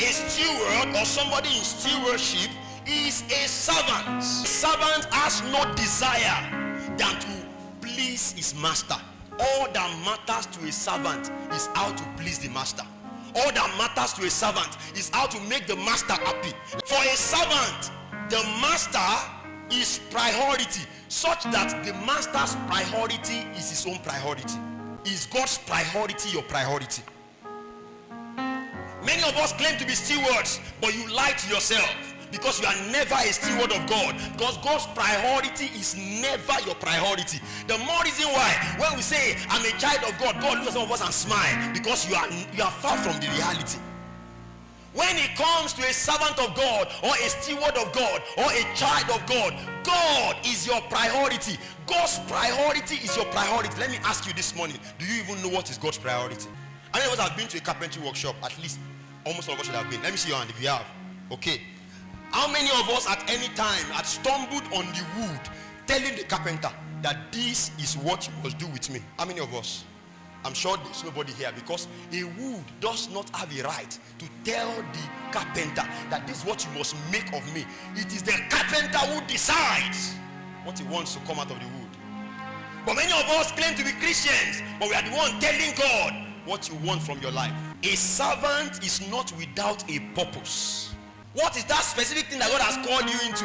A steward or somebody in stewardship is a servant. A servant has no desire than to please his master. All that matters to a servant is how to please the master. All that matters to a servant is how to make the master happy. For a servant, the master is priority, such that the master's priority is his own priority. Is God's priority your priority? Many of us claim to be stewards, but you lie to yourself, because you are never a steward of God, because God's priority is never your priority. The more reason why when we say I'm a child of God, God looks at some of us and smile, because you are far from the reality. When it comes to a servant of God or a steward of God or a child of God, God is your priority. God's priority is your priority. Let me ask you this morning, do you even know what is God's priority? How many of us have been to a carpentry workshop? At least almost all of us should have been. Let me see your hand if you have. Okay. How many of us at any time had stumbled on the wood telling the carpenter that this is what you must do with me? How many of us? I'm sure there's nobody here, because a wood does not have a right to tell the carpenter that this is what you must make of me. It is the carpenter who decides what he wants to come out of the wood. But many of us claim to be Christians, but we are the one telling God what you want from your life. A servant is not without a purpose. What is that specific thing that God has called you into?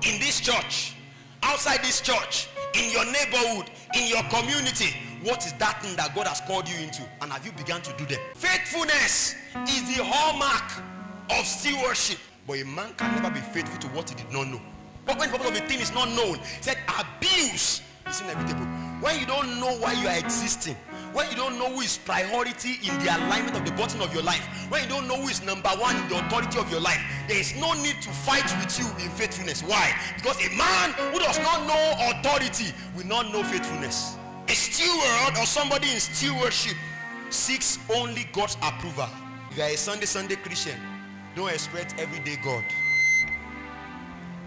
In this church, outside this church, in your neighborhood, in your community, what is that thing that God has called you into? And have you begun to do them? Faithfulness is the hallmark of stewardship. But a man can never be faithful to what he did not know. But when the purpose of a thing is not known, he said abuse is inevitable. When you don't know why you are existing, when you don't know who is priority in the alignment of the button of your life, when you don't know who is number one in the authority of your life, there is no need to fight with you in faithfulness. Why? Because a man who does not know authority will not know faithfulness. A steward or somebody in stewardship seeks only God's approval. If you are a Sunday Christian, don't expect everyday God.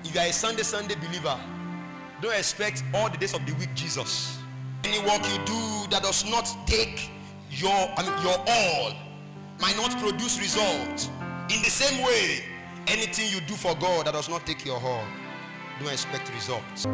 If you are a Sunday believer, don't expect all the days of the week Jesus. Any work you do that does not take your all might not produce result. In the same way, anything you do for God that does not take your all, don't expect results.